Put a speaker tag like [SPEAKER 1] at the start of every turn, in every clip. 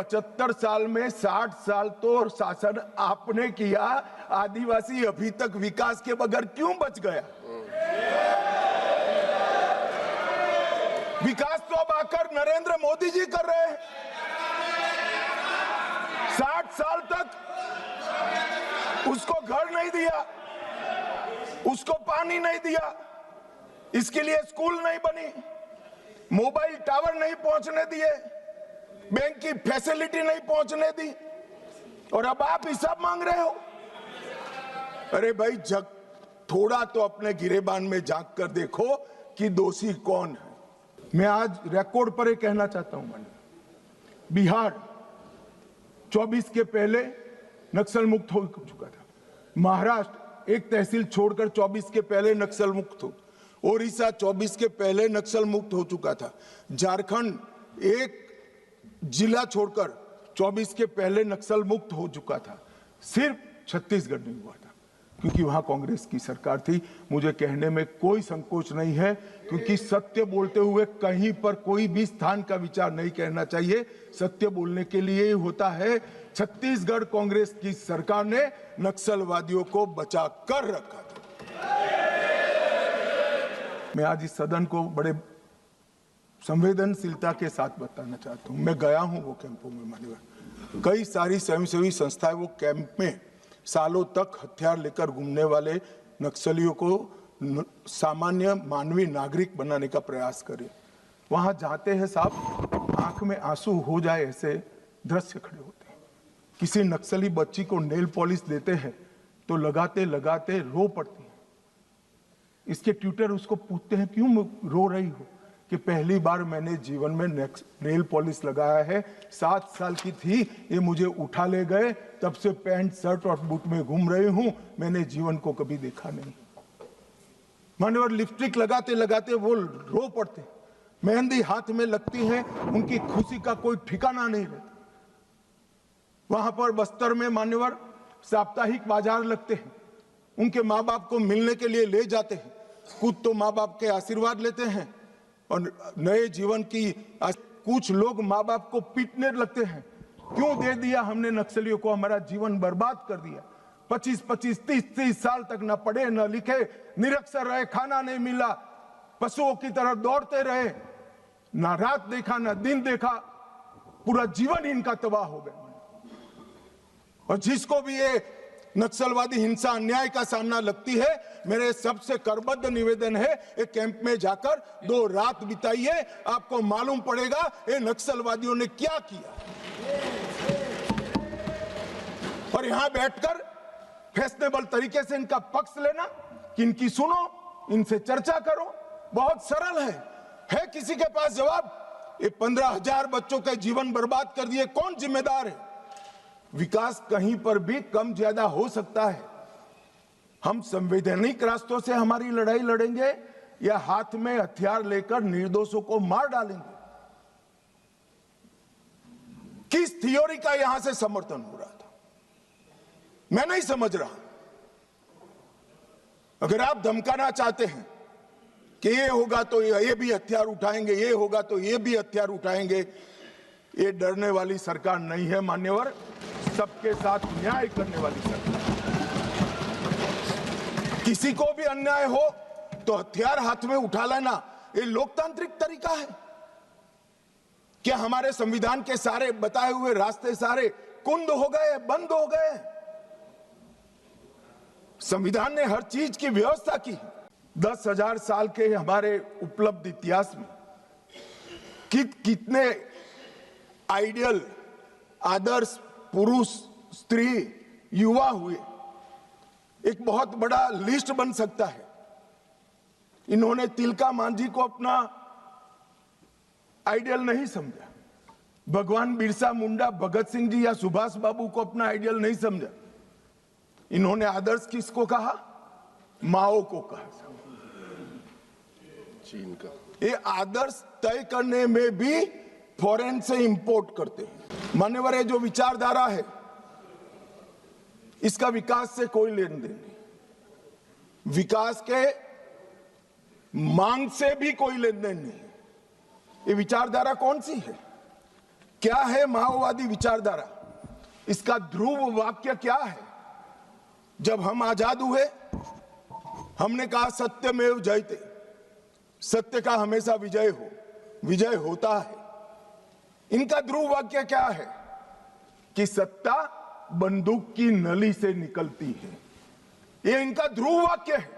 [SPEAKER 1] 75 साल में 60 साल तो शासन आपने किया, आदिवासी अभी तक विकास के बगैर क्यों बच गया? विकास तो अब आकर नरेंद्र मोदी जी कर रहे हैं। 60 साल तक उसको घर नहीं दिया, उसको पानी नहीं दिया, इसके लिए स्कूल नहीं बनी, मोबाइल टावर नहीं पहुंचने दिए, बैंक की फैसिलिटी नहीं पहुंचने दी, और अब आप हिसाब मांग रहे हो। अरे भाई, जग थोड़ा तो अपने गिरेबान में झांक कर देखो कि दोषी कौन है। मैं आज रिकॉर्ड पर एक कहना चाहता हूं, बिहार 24 के पहले नक्सल मुक्त हो चुका था, महाराष्ट्र एक तहसील छोड़कर 24 के पहले नक्सल मुक्त हो, ओडिशा 24 के पहले नक्सल मुक्त हो चुका था, झारखंड एक जिला छोड़कर 24 के पहले नक्सल मुक्त हो चुका था, सिर्फ छत्तीसगढ़ नहीं हुआ था क्योंकि वहां कांग्रेस की सरकार थी। मुझे कहने में कोई संकोच नहीं है, क्योंकि सत्य बोलते हुए कहीं पर कोई भी स्थान का विचार नहीं करना चाहिए, सत्य बोलने के लिए ही होता है। छत्तीसगढ़ कांग्रेस की सरकार ने नक्सलवादियों को बचा कर रखा था। मैं आज इस सदन को बड़े संवेदनशीलता के साथ बताना चाहता हूं, मैं गया हूं वो कैंपों में, मान्यवर कई सारी स्वयंसेवी संस्थाएं वो कैंप में सालों तक हथियार लेकर घूमने वाले नक्सलियों को सामान्य मानवीय नागरिक बनाने का प्रयास करें। वहां जाते हैं साहब, आंख में आंसू हो जाए ऐसे दृश्य खड़े होते हैं। किसी नक्सली बच्ची को नेल पॉलिश देते हैं तो लगाते लगाते रो पड़ती है। इसके ट्यूटर उसको पूछते हैं, क्यों रो रही हो? कि पहली बार मैंने जीवन में नेल पॉलिश लगाया है, 7 साल की थी, ये मुझे उठा ले गए, तब से पैंट शर्ट और बूट में घूम रही हूं, मैंने जीवन को कभी देखा नहीं। मान्यवर लिपस्टिक लगाते लगाते वो रो पड़ते, मेहंदी हाथ में लगती है, उनकी खुशी का कोई ठिकाना नहीं रहता। वहां पर बस्तर में मान्यवर साप्ताहिक बाजार लगते हैं, उनके माँ बाप को मिलने के लिए ले जाते हैं, खुद तो माँ बाप के आशीर्वाद लेते हैं और नए जीवन की कुछ लोग माँ बाप को पीटने लगते हैं, क्यों दे दिया हमने नक्सलियों को, हमारा जीवन बर्बाद कर दिया। 25-25, 30-30 साल तक न पढ़े न लिखे, निरक्षर रहे, खाना नहीं मिला, पशुओं की तरह दौड़ते रहे, ना रात देखा ना दिन देखा, पूरा जीवन इनका तबाह हो गया। और जिसको भी ये नक्सलवादी हिंसा अन्याय का सामना लगती है, मेरे सबसे करबद्ध निवेदन है, एक कैंप में जाकर 2 रात बिताइए, आपको मालूम पड़ेगा ये नक्सलवादियों ने क्या किया। और यहां बैठकर फैशनेबल तरीके से इनका पक्ष लेना कि इनकी सुनो, इनसे चर्चा करो, बहुत सरल है किसी के पास जवाब? ये 15,000 बच्चों के जीवन बर्बाद कर दिए, कौन जिम्मेदार है? विकास कहीं पर भी कम ज्यादा हो सकता है। हम संवैधानिक रास्तों से हमारी लड़ाई लड़ेंगे या हाथ में हथियार लेकर निर्दोषों को मार डालेंगे? किस थ्योरी का यहां से समर्थन हो रहा था, मैं नहीं समझ रहा। अगर आप धमकाना चाहते हैं कि ये होगा तो ये भी हथियार उठाएंगे, ये होगा तो ये भी हथियार उठाएंगे, ये डरने वाली सरकार नहीं है मान्यवर, सबके साथ न्याय करने वाली सरकार। किसी को भी अन्याय हो तो हथियार हाथ में उठा लेना, ये लोकतांत्रिक तरीका है क्या? हमारे संविधान के सारे बताए हुए रास्ते सारे कुंद हो गए, बंद हो गए? संविधान ने हर चीज की व्यवस्था की। 10,000 साल के हमारे उपलब्ध इतिहास में कितने आइडियल, आदर्श पुरुष, स्त्री, युवा हुए, एक बहुत बड़ा लिस्ट बन सकता है। इन्होंने तिलका मांझी को अपना आइडियल नहीं समझा, भगवान बिरसा मुंडा, भगत सिंह जी या सुभाष बाबू को अपना आइडियल नहीं समझा। इन्होंने आदर्श किसको कहा? माओ को कहा। चीन का ये आदर्श तय करने में भी फॉरेन से इंपोर्ट करते हैं। मान्यवर, ये जो विचारधारा है इसका विकास से कोई लेन देन नहीं, विकास के मांग से भी कोई लेन देन नहीं। ये विचारधारा कौन सी है? क्या है माओवादी विचारधारा, इसका ध्रुव वाक्य क्या है? जब हम आजाद हुए हमने कहा सत्यमेव जयते, सत्य का हमेशा विजय होता है। इनका ध्रुव वाक्य क्या है कि सत्ता बंदूक की नली से निकलती है, ये इनका ध्रुव वाक्य है।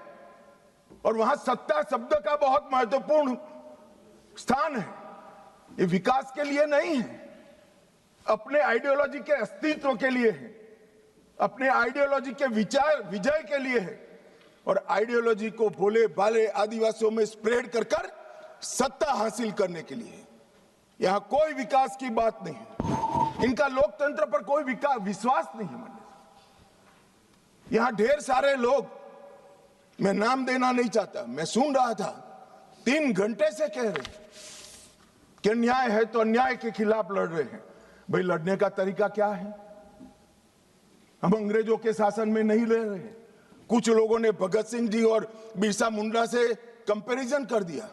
[SPEAKER 1] और वहां सत्ता शब्द का बहुत महत्वपूर्ण स्थान है। ये विकास के लिए नहीं है, अपने आइडियोलॉजी के अस्तित्व के लिए है, अपने आइडियोलॉजी के विजय के लिए है। और आइडियोलॉजी को भोले भाले आदिवासियों में स्प्रेड कर सत्ता हासिल करने के लिए। यहां कोई विकास की बात नहीं है, इनका लोकतंत्र पर कोई विश्वास नहीं है। यहां ढेर सारे लोग, मैं नाम देना नहीं चाहता, मैं सुन रहा था 3 घंटे से कह रहे कि अन्याय है तो अन्याय के खिलाफ लड़ रहे हैं। भाई लड़ने का तरीका क्या है? हम अंग्रेजों के शासन में नहीं रह रहे हैं। कुछ लोगों ने भगत सिंह जी और बिरसा मुंडा से कंपैरिजन कर दिया।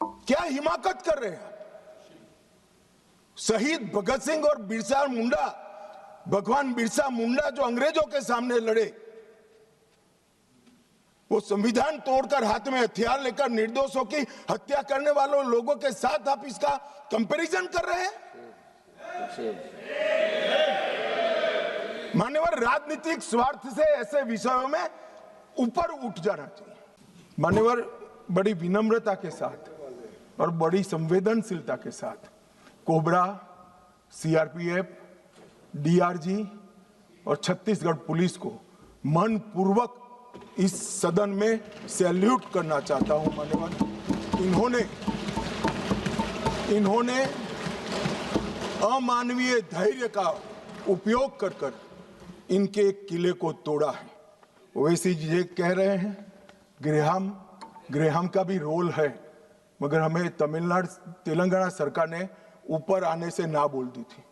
[SPEAKER 1] क्या हिमाकत कर रहे हैं? शहीद भगत सिंह और बिरसा मुंडा, भगवान बिरसा मुंडा जो अंग्रेजों के सामने लड़े, वो संविधान तोड़कर हाथ में हथियार लेकर निर्दोषों की हत्या करने वालों लोगों के साथ आप इसका कंपैरिजन कर रहे हैं? मान्यवर, राजनीतिक स्वार्थ से ऐसे विषयों में ऊपर उठ जाना चाहिए। मान्यवर, बड़ी विनम्रता के साथ और बड़ी संवेदनशीलता के साथ कोबरा, सीआरपीएफ, डीआरजी और छत्तीसगढ़ पुलिस को मन पूर्वक इस सदन में सैल्यूट करना चाहता हूं। मान्यवर, इन्होंने अमानवीय धैर्य का उपयोग कर इनके किले को तोड़ा है। वैसे जी कह रहे हैं ग्रेहाम का भी रोल है, मगर हमें तेलंगाना सरकार ने ऊपर आने से ना बोल दी थी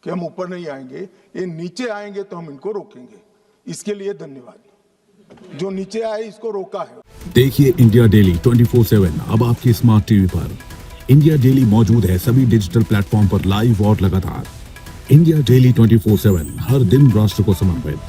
[SPEAKER 1] कि हम ऊपर नहीं आएंगे, ये नीचे आएंगे तो हम इनको रोकेंगे। इसके लिए धन्यवाद। जो नीचे आए इसको रोका है।
[SPEAKER 2] देखिए इंडिया डेली 24/7 अब आपकी स्मार्ट टीवी पर। इंडिया डेली मौजूद है सभी डिजिटल प्लेटफॉर्म पर लाइव और लगातार। इंडिया डेली 24/7 हर दिन राष्ट्र को समर्पित।